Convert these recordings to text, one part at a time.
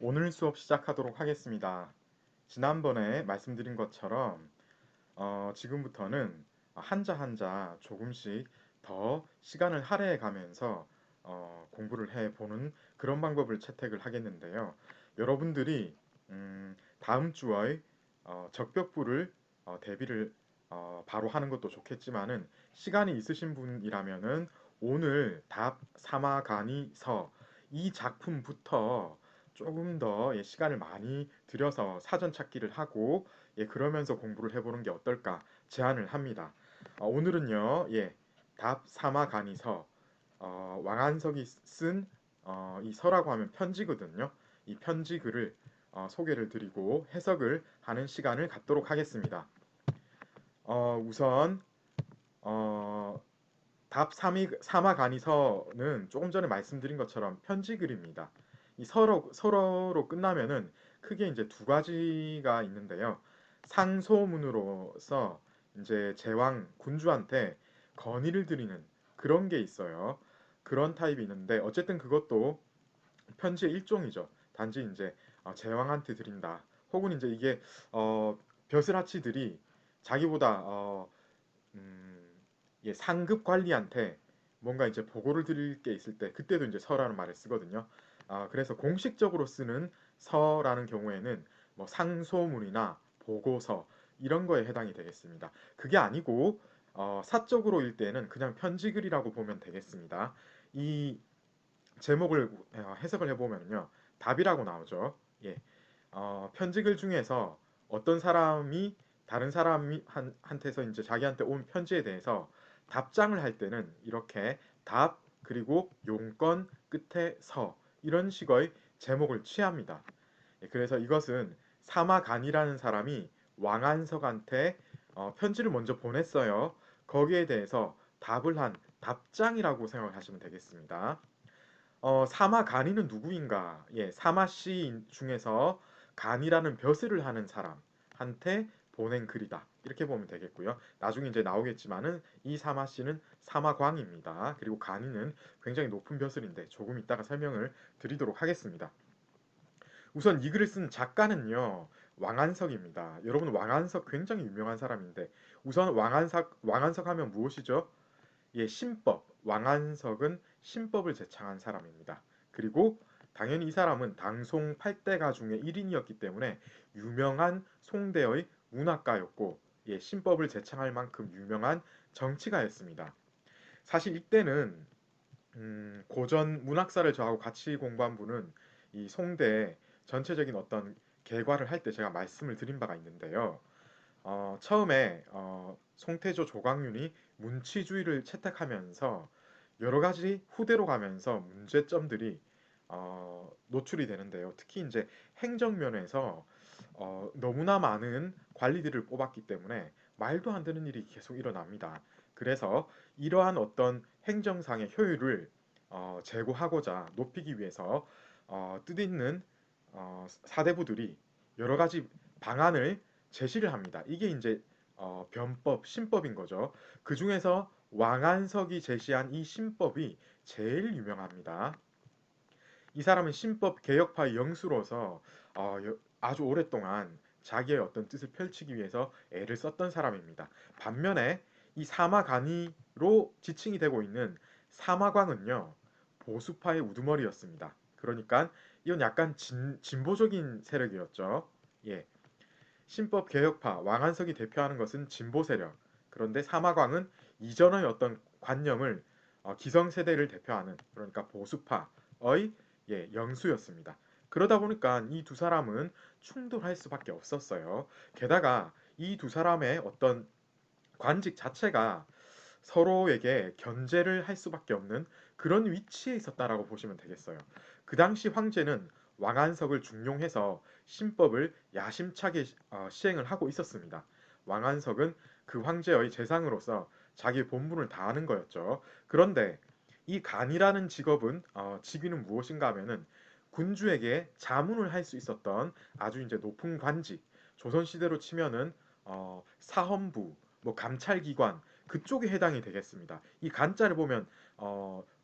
오늘 수업 시작하도록 하겠습니다. 지난번에 말씀드린 것처럼 지금부터는 한자 한자 조금씩 더 시간을 할애해 가면서 공부를 해보는 그런 방법을 채택을 하겠는데요. 여러분들이 다음 주의 적벽부를 대비를 바로 하는 것도 좋겠지만은 시간이 있으신 분이라면은 오늘 답 사마가니서 이 작품부터 조금 더 시간을 많이 들여서 사전 찾기를 하고 그러면서 공부를 해보는 게 어떨까 제안을 합니다. 오늘은요, 답 사마간이서 왕한석이 쓴 이 서라고 하면 편지거든요. 이 편지 글을 소개를 드리고 해석을 하는 시간을 갖도록 하겠습니다. 우선 어, 답 사마간이서는 조금 전에 말씀드린 것처럼 편지 글입니다. 이 서로로 끝나면은 크게 이제 두 가지가 있는데요. 상소문으로서 이제 제왕 군주한테 건의를 드리는 그런 게 있어요. 그런 타입이 있는데 어쨌든 그것도 편지의 일종이죠. 단지 이제 제왕한테 드린다. 혹은 이제 이게 벼슬아치들이 자기보다 음, 상급 관리한테 뭔가 이제 보고를 드릴 게 있을 때 그때도 이제 서라는 말을 쓰거든요. 그래서 공식적으로 쓰는 서라는 경우에는 뭐 상소문이나 보고서 이런 거에 해당이 되겠습니다. 그게 아니고 사적으로 일 때는 그냥 편지글이라고 보면 되겠습니다. 이 제목을 해석을 해보면요. 답이라고 나오죠. 편지글 중에서 어떤 사람이 다른 사람이 한테서 이제 자기한테 온 편지에 대해서 답장을 할 때는 이렇게 답 그리고 용건 끝에 서 이런 식의 제목을 취합니다. 그래서 이것은 사마간이라는 사람이 왕안석한테 편지를 먼저 보냈어요. 거기에 대해서 답을 한 답장이라고 생각하시면 되겠습니다. 사마 간이는 누구인가? 사마 씨 중에서 간이라는 벼슬을 하는 사람한테 보낸 글이다. 이렇게 보면 되겠고요. 나중에 이제 나오겠지만은 이 사마 씨는 사마광입니다. 그리고 간이는 굉장히 높은 벼슬인데 조금 이따가 설명을 드리도록 하겠습니다. 우선 이 글을 쓴 작가는요. 왕한석입니다. 여러분 왕한석 굉장히 유명한 사람인데 우선 왕한석 하면 무엇이죠? 신법. 왕한석은 신법을 제창한 사람입니다. 그리고 당연히 이 사람은 당송 8대가 중에 1인이었기 때문에 유명한 송대의 문학가였고 신법을 제창할 만큼 유명한 정치가였습니다. 사실 이때는 고전 문학사를 저하고 같이 공부한 분은 이 송대 전체적인 어떤 개괄을 할 때 제가 말씀을 드린 바가 있는데요. 처음에 송태조 조광윤이 문치주의를 채택하면서 여러 가지 후대로 가면서 문제점들이 노출이 되는데요. 특히 이제 행정면에서 너무나 많은 관리들을 뽑았기 때문에 말도 안 되는 일이 계속 일어납니다. 그래서 이러한 어떤 행정상의 효율을 제고하고자 높이기 위해서 뜻있는 사대부들이 여러 가지 방안을 제시를 합니다. 이게 이제 변법, 신법인 거죠. 그 중에서 왕안석이 제시한 이 신법이 제일 유명합니다. 이 사람은 신법 개혁파의 영수로서 아주 오랫동안 자기의 어떤 뜻을 펼치기 위해서 애를 썼던 사람입니다. 반면에 이 사마간이로 지칭이 되고 있는 사마광은요 보수파의 우두머리였습니다. 그러니까 이건 약간 진보적인 세력이었죠. 예, 신법 개혁파 왕한석이 대표하는 것은 진보 세력. 그런데 사마광은 이전의 어떤 관념을 기성세대를 대표하는 그러니까 보수파의 영수였습니다. 그러다 보니까 이 두 사람은 충돌할 수밖에 없었어요. 게다가 이 두 사람의 어떤 관직 자체가 서로에게 견제를 할 수밖에 없는 그런 위치에 있었다라고 보시면 되겠어요. 그 당시 황제는 왕안석을 중용해서 신법을 야심차게 시행을 하고 있었습니다. 왕안석은 그 황제의 재상으로서 자기 본분을 다하는 거였죠. 그런데 이 간이라는 직업은 직위는 무엇인가 하면은 군주에게 자문을 할 수 있었던 아주 이제 높은 관직. 조선 시대로 치면은 사헌부, 뭐 감찰기관 그쪽에 해당이 되겠습니다. 이 간자를 보면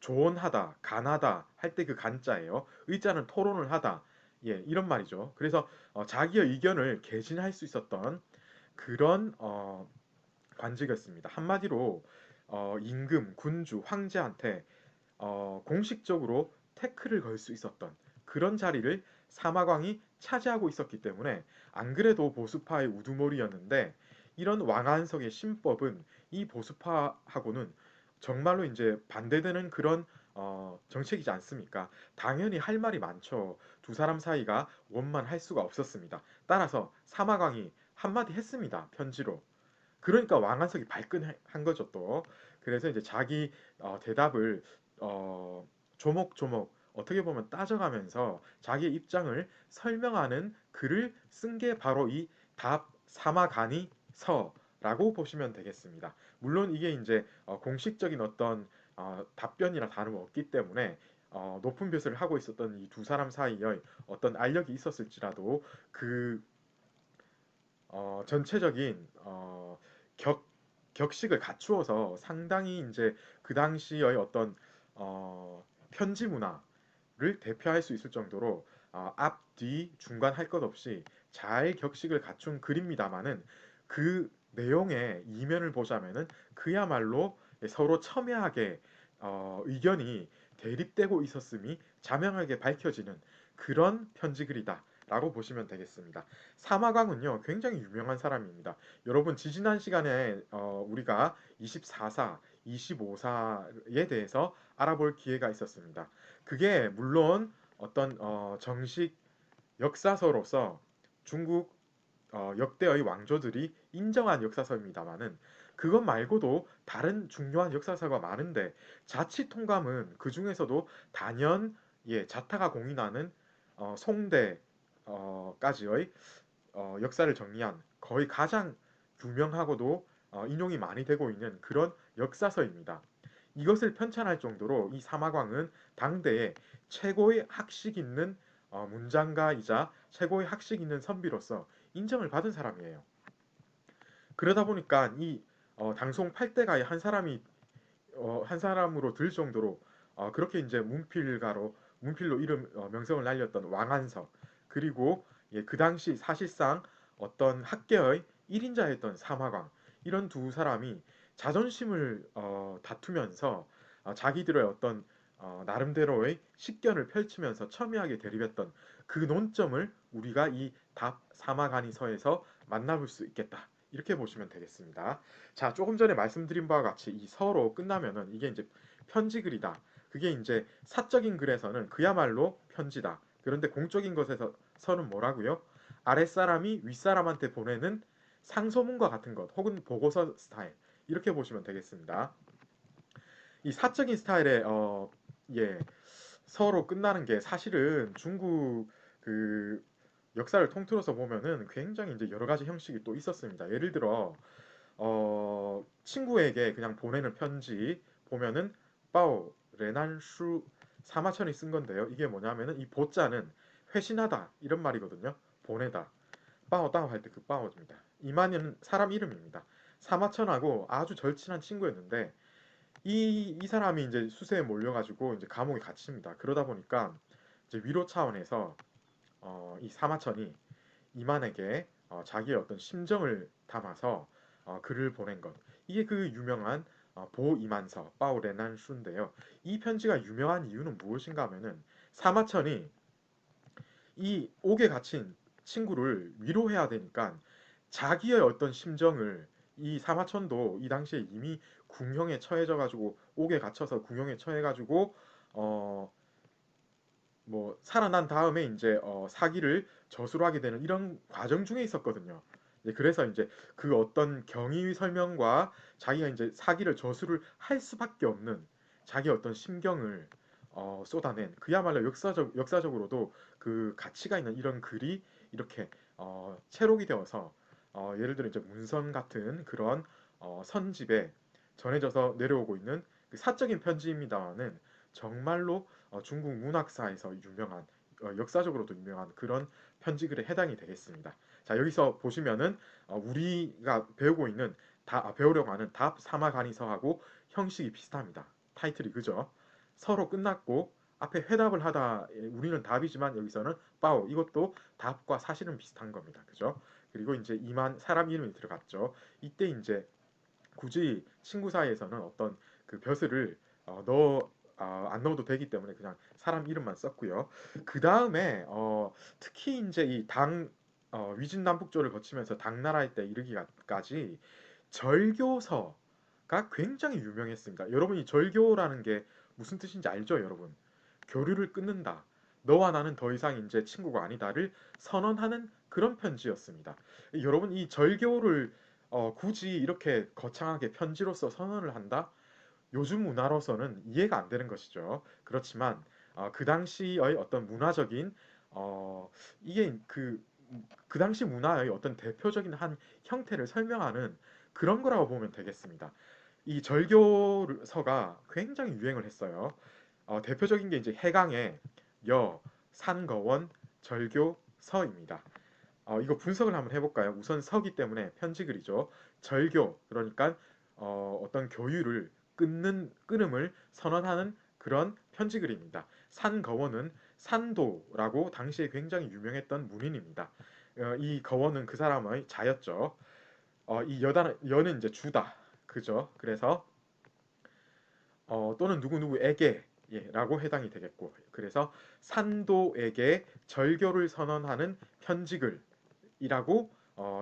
조언하다, 간하다 할 때 그 간자예요. 의자는 토론을 하다. 예, 이런 말이죠. 그래서 자기의 의견을 개진할 수 있었던 그런 관직이었습니다. 한마디로 임금, 군주, 황제한테 공식적으로 태클을 걸 수 있었던 그런 자리를 사마광이 차지하고 있었기 때문에 안 그래도 보수파의 우두머리였는데 이런 왕안석의 신법은 이 보수파하고는 정말로 이제 반대되는 그런 정책이지 않습니까? 당연히 할 말이 많죠. 두 사람 사이가 원만할 수가 없었습니다. 따라서 사마광이 한마디 했습니다. 편지로. 그러니까 왕한석이 발끈한 거죠 또. 그래서 이제 자기 대답을 어, 조목조목 어떻게 보면 따져가면서 자기의 입장을 설명하는 글을 쓴 게 바로 이 답 사마간이 서라고 보시면 되겠습니다. 물론 이게 이제 공식적인 어떤 답변이나 다름없기 때문에 높은 벼슬을 하고 있었던 이 두 사람 사이의 어떤 알력이 있었을지라도 그 전체적인 격식을 갖추어서 상당히 이제 그 당시의 어떤 편지 문화를 대표할 수 있을 정도로 앞, 뒤, 중간 할 것 없이 잘 격식을 갖춘 글입니다만은 그 내용의 이면을 보자면은 그야말로 서로 첨예하게 의견이 대립되고 있었음이 자명하게 밝혀지는 그런 편지글이다. 라고 보시면 되겠습니다. 사마광은요, 굉장히 유명한 사람입니다. 여러분, 지지난 시간에 우리가 24사, 25사에 대해서 알아볼 기회가 있었습니다. 그게 물론 어떤 정식 역사서로서 중국 역대의 왕조들이 인정한 역사서입니다만은 그것 말고도 다른 중요한 역사서가 많은데 자치 통감은 그 중에서도 단연 자타가 공인하는 송대 까지의 역사를 정리한 거의 가장 유명하고도 인용이 많이 되고 있는 그런 역사서입니다. 이것을 편찬할 정도로 이 사마광은 당대의 최고의 학식 있는 문장가이자 최고의 학식 있는 선비로서 인정을 받은 사람이에요. 그러다 보니까 이 당송 8대가의 한 사람으로 들 정도로 그렇게 이제 문필로 이름 명성을 날렸던 왕한석 그리고 그 당시 사실상 어떤 학계의 1인자였던 사마광 이런 두 사람이 자존심을 다투면서 자기들의 어떤 나름대로의 식견을 펼치면서 첨예하게 대립했던 그 논점을 우리가 이 답 사마간이서에서 만나볼 수 있겠다. 이렇게 보시면 되겠습니다. 자, 조금 전에 말씀드린 바와 같이 이 서로 끝나면은 이게 이제 편지글이다. 그게 이제 사적인 글에서는 그야말로 편지다. 그런데 공적인 것에서는 뭐라고요? 아랫사람이 윗사람한테 보내는 상소문과 같은 것 혹은 보고서 스타일 이렇게 보시면 되겠습니다. 이 사적인 스타일의 예, 서로 끝나는 게 사실은 중국 그 역사를 통틀어서 보면은 굉장히 이제 여러 가지 형식이 또 있었습니다. 예를 들어 친구에게 그냥 보내는 편지 보면은 빠오 레난슈 사마천이 쓴 건데요. 이게 뭐냐면은 이 보자는 회신하다 이런 말이거든요. 보내다. 빠오 따오 할 때 그 빠오입니다. 이만희는 사람 이름입니다. 사마천하고 아주 절친한 친구였는데 이 사람이 이제 수세에 몰려가지고 이제 감옥에 갇힙니다. 그러다 보니까 이제 위로 차원에서 이 사마천이 이만에게 자기의 어떤 심정을 담아서 글을 보낸 것. 이게 그 유명한 보이만서 빠오레난 슈인데요. 이 편지가 유명한 이유는 무엇인가 하면은 사마천이 이 옥에 갇힌 친구를 위로해야 되니까 자기의 어떤 심정을 이 사마천도 이 당시에 이미 궁형에 처해져 가지고 옥에 갇혀서 궁형에 처해 가지고 어 뭐 살아난 다음에 이제 사기를 저수하게 되는 이런 과정 중에 있었거든요. 그래서 이제 그 어떤 경위 설명과 자기가 이제 사기를 저수를 할 수밖에 없는 자기 어떤 심경을 쏟아낸 그야말로 역사적으로도 그 가치가 있는 이런 글이 이렇게 채록이 되어서 예를 들어 이제 문선 같은 그런 선집에 전해져서 내려오고 있는 그 사적인 편지입니다만은 정말로 중국 문학사에서 유명한 역사적으로도 유명한 그런 편지글에 해당이 되겠습니다. 자 여기서 보시면은 우리가 배우고 있는 배우려고 하는 답 사마간이서하고 형식이 비슷합니다. 타이틀이 그죠? 서로 끝났고 앞에 회답을 하다 우리는 답이지만 여기서는 빠오 이것도 답과 사실은 비슷한 겁니다. 그죠? 그리고 이제 이만 사람 이름이 들어갔죠. 이때 이제 굳이 친구 사이에서는 어떤 그 벼슬을 안 넣어도 되기 때문에 그냥 사람 이름만 썼고요. 그 다음에 특히 이제 이 위진남북조를 거치면서 당나라의 때 이르기까지 절교서가 굉장히 유명했습니다. 여러분이 절교라는 게 무슨 뜻인지 알죠, 여러분? 교류를 끊는다. 너와 나는 더 이상 이제 친구가 아니다를 선언하는 그런 편지였습니다. 여러분 이 절교를 굳이 이렇게 거창하게 편지로서 선언을 한다? 요즘 문화로서는 이해가 안 되는 것이죠. 그렇지만 그 당시의 어떤 문화적인 어, 이게 그 당시 문화의 어떤 대표적인 한 형태를 설명하는 그런 거라고 보면 되겠습니다. 이 절교서가 굉장히 유행을 했어요. 대표적인 게 이제 해강의 여, 산거원, 절교, 서입니다. 이거 분석을 한번 해볼까요? 우선 서기 때문에 편지글이죠. 절교, 그러니까 어떤 교유를 끊음을 선언하는 그런 편지글입니다. 산거원은 산도라고 당시에 굉장히 유명했던 문인입니다. 이 거원은 그 사람의 자였죠. 이 여는 이제 주다. 그죠? 그래서 또는 누구누구에게 라고 해당이 되겠고 그래서 산도에게 절교를 선언하는 편지글이라고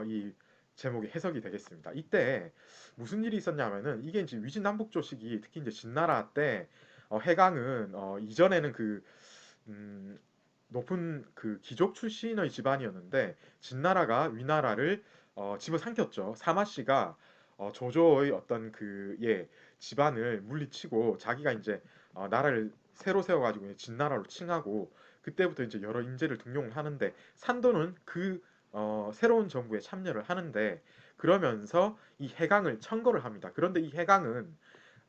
이 제목의 해석이 되겠습니다. 이때 무슨 일이 있었냐면은 이게 이제 위진남북조 시기 특히 이제 진나라 때 해강은 이전에는 음, 높은 그 귀족 출신의 집안이었는데 진나라가 위나라를 집어삼켰죠. 사마씨가 조조의 어떤 집안을 물리치고 자기가 이제 나라를 새로 세워가지고 진나라로 칭하고 그때부터 이제 여러 인재를 등용을 하는데 산도는 새로운 정부에 참여를 하는데 그러면서 이 해강을 청거를 합니다. 그런데 이 해강은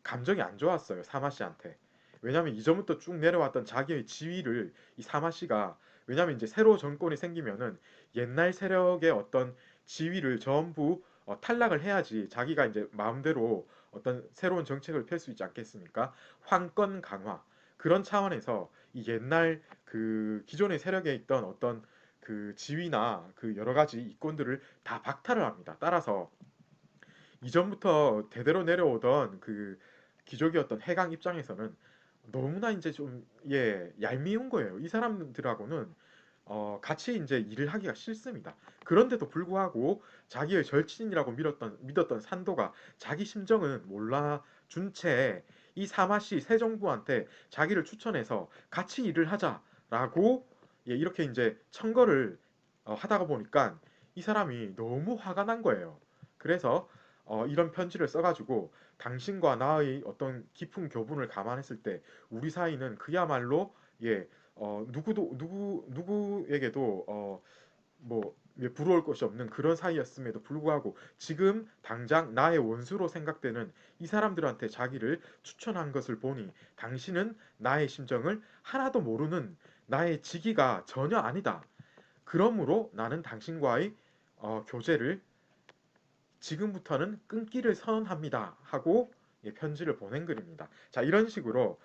감정이 안 좋았어요. 사마씨한테. 왜냐하면 이전부터 쭉 내려왔던 자기의 지위를 이 사마씨가 왜냐하면 이제 새로 정권이 생기면은 옛날 세력의 어떤 지위를 전부 탈락을 해야지 자기가 이제 마음대로 어떤 새로운 정책을 펼 수 있지 않겠습니까? 황권 강화 그런 차원에서 이 옛날 그 기존의 세력에 있던 어떤 그 지위나 그 여러 가지 이권들을 다 박탈을 합니다. 따라서 이전부터 대대로 내려오던 그 귀족이었던 해강 입장에서는 너무나 이제 좀 얄미운 거예요. 이 사람들하고는 같이 이제 일을 하기가 싫습니다. 그런데도 불구하고 자기의 절친이라고 믿었던 산도가 자기 심정은 몰라준 채 이 사마씨 새 정부한테 자기를 추천해서 같이 일을 하자라고 이렇게 이제 청거를 하다가 보니까 이 사람이 너무 화가 난 거예요. 그래서 이런 편지를 써가지고 당신과 나의 어떤 깊은 교분을 감안했을 때 우리 사이는 그야말로 누구에게도 부러울 것이 없는 그런 사이였음에도 불구하고 지금 당장 나의 원수로 생각되는 이 사람들한테 자기를 추천한 것을 보니 당신은 나의 심정을 하나도 모르는 나의 직위가 전혀 아니다. 그러므로 나는 당신과의 교제를 지금부터는 끊기를 선언합니다. 하고 편지를 보낸 글입니다. 자, 이런 식으로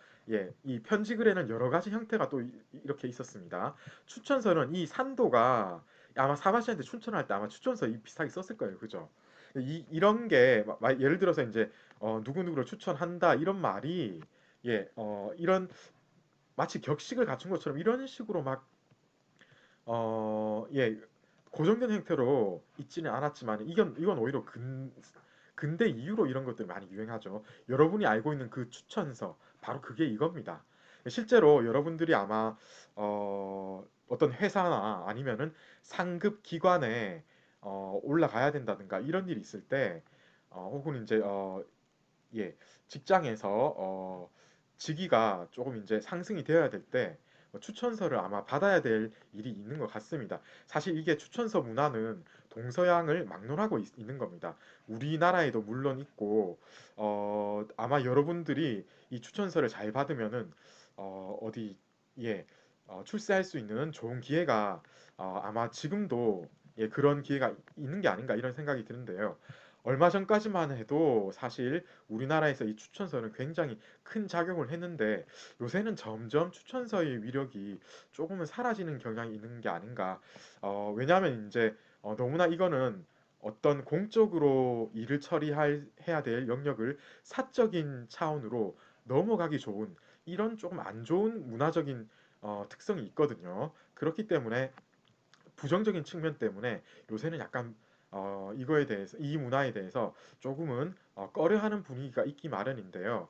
이 편지 글에는 여러 가지 형태가 또 이렇게 있었습니다. 추천서는 이 산도가 아마 사마씨한테 추천할 때 아마 추천서 비슷하게 썼을 거예요. 그죠? 이런 게 예를 들어서 이제 누구누구를 추천한다 이런 말이 이런 마치 격식을 갖춘 것처럼 이런 식으로 막 고정된 형태로 있지는 않았지만 이건 오히려 근대 이후로 이런 것들이 많이 유행하죠. 여러분이 알고 있는 그 추천서 바로 그게 이겁니다. 실제로 여러분들이 아마 어떤 회사나 아니면은 상급 기관에 올라가야 된다든가 이런 일이 있을 때 혹은 이제 예, 직장에서 직위가 조금 이제 상승이 되어야 될 때 추천서를 아마 받아야 될 일이 있는 것 같습니다. 사실 이게 추천서 문화는 동서양을 막론하고 있는 겁니다. 우리나라에도 물론 있고 아마 여러분들이 이 추천서를 잘 받으면은 어디에 출세할 수 있는 좋은 기회가 아마 지금도 그런 기회가 있는 게 아닌가 이런 생각이 드는데요. 얼마 전까지만 해도 사실 우리나라에서 이 추천서는 굉장히 큰 작용을 했는데 요새는 점점 추천서의 위력이 조금은 사라지는 경향이 있는 게 아닌가. 왜냐하면 이제 너무나 이거는 어떤 공적으로 일을 해야 될 영역을 사적인 차원으로 넘어가기 좋은 이런 조금 안 좋은 문화적인 특성이 있거든요. 그렇기 때문에 부정적인 측면 때문에 요새는 약간 이거에 대해서 이 문화에 대해서 조금은 꺼려하는 분위기가 있기 마련인데요.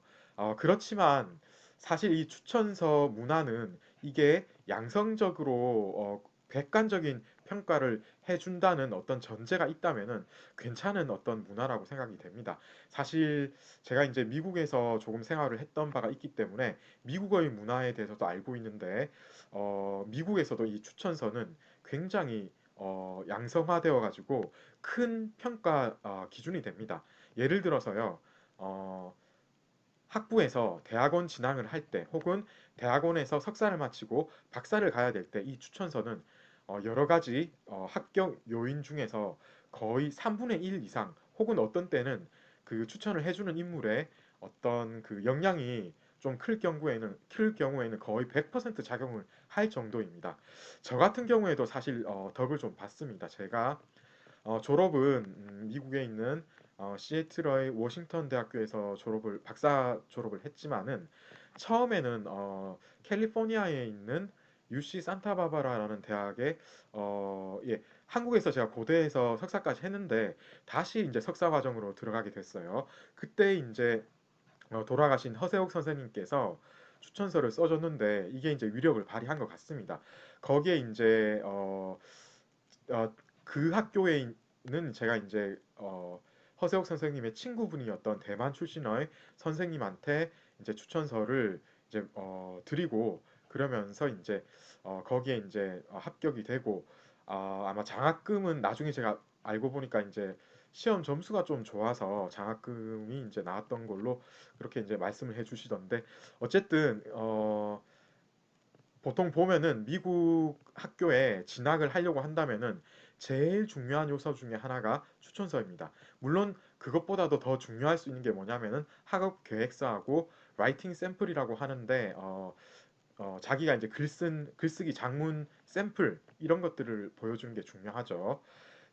그렇지만 사실 이 추천서 문화는 이게 양성적으로 객관적인 평가를 해준다는 어떤 전제가 있다면은 괜찮은 어떤 문화라고 생각이 됩니다. 사실 제가 이제 미국에서 조금 생활을 했던 바가 있기 때문에 미국의 문화에 대해서도 알고 있는데 미국에서도 이 추천서는 굉장히 양성화되어 가지고 큰 평가 기준이 됩니다. 예를 들어서요. 어, 학부에서 대학원 진학을 할 때 혹은 대학원에서 석사를 마치고 박사를 가야 될 때 이 추천서는 여러 가지 합격 요인 중에서 거의 3분의 1 이상 혹은 어떤 때는 그 추천을 해주는 인물의 어떤 그 역량이 좀 클 경우에는 거의 100% 작용을 할 정도입니다. 저 같은 경우에도 사실 덕을 좀 봤습니다. 제가 졸업은 미국에 있는 시애틀의 워싱턴 대학교에서 박사 졸업을 했지만은 처음에는 캘리포니아에 있는 UC 산타바바라라는 대학에 한국에서 제가 고대에서 석사까지 했는데 다시 이제 석사 과정으로 들어가게 됐어요. 그때 이제 돌아가신 허세옥 선생님께서 추천서를 써줬는데 이게 이제 위력을 발휘한 것 같습니다. 거기에 이제 그 학교에는 제가 이제 허세옥 선생님의 친구분이었던 대만 출신의 선생님한테 이제 추천서를 이제 드리고 그러면서 이제 거기에 이제 합격이 되고 아마 장학금은 나중에 제가 알고 보니까 이제 시험 점수가 좀 좋아서 장학금이 이제 나왔던 걸로 그렇게 이제 말씀을 해주시던데 어쨌든 보통 보면은 미국 학교에 진학을 하려고 한다면은 제일 중요한 요소 중에 하나가 추천서입니다. 물론 그것보다도 더 중요할 수 있는 게 뭐냐면은 학업 계획서하고 라이팅 샘플이라고 하는데 자기가 이제 글쓰기 장문 샘플 이런 것들을 보여주는 게 중요하죠.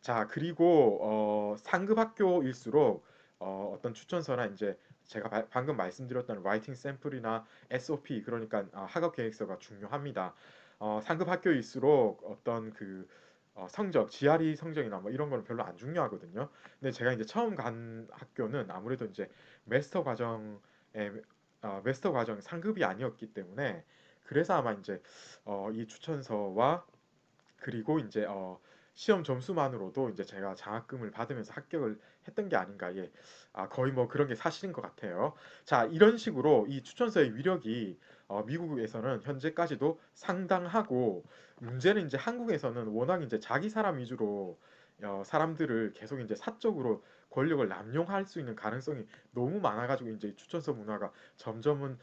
자, 그리고 상급 학교일수록 어떤 추천서나 이제 제가 방금 말씀드렸던 라이팅 샘플이나 SOP 그러니까 학업 계획서가 중요합니다. 상급 학교일수록 어떤 그 성적, GRE 성적이나 뭐 이런 거는 별로 안 중요하거든요. 근데 제가 이제 처음 간 학교는 아무래도 이제 마스터 과정에 마스터 과정 상급이 아니었기 때문에 그래서 아마 이제 이 추천서와 그리고 이제 시험 점수만으로도 이제 제가 장학금을 받으면서 합격을 했던 게 아닌가. 예. 거의 뭐 그런 게 사실인 것 같아요. 자, 이런 식으로 이 추천서의 위력이 미국에서는 현재까지도 상당하고 문제는 이제 한국에서는 워낙 이제 자기 사람 위주로 사람들을 계속 이제 사적으로 권력을 남용할 수 있는 가능성이 너무 많아가지고 이제 추천서 문화가 점점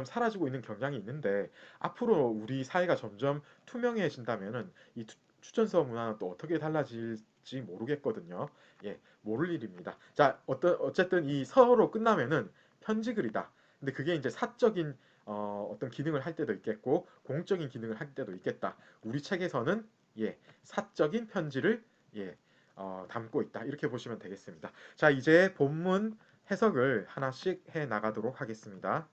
사라지고 있는 경향이 있는데 앞으로 우리 사회가 점점 투명해진다면은 이 추천서 문화는 또 어떻게 달라질지 모르겠거든요. 예, 모를 일입니다. 자, 어쨌든 이 서로 끝나면은 편지글이다. 근데 그게 이제 사적인 어떤 기능을 할 때도 있겠고 공적인 기능을 할 때도 있겠다. 우리 책에서는 사적인 편지를 담고 있다. 이렇게 보시면 되겠습니다. 자, 이제 본문 해석을 하나씩 해 나가도록 하겠습니다.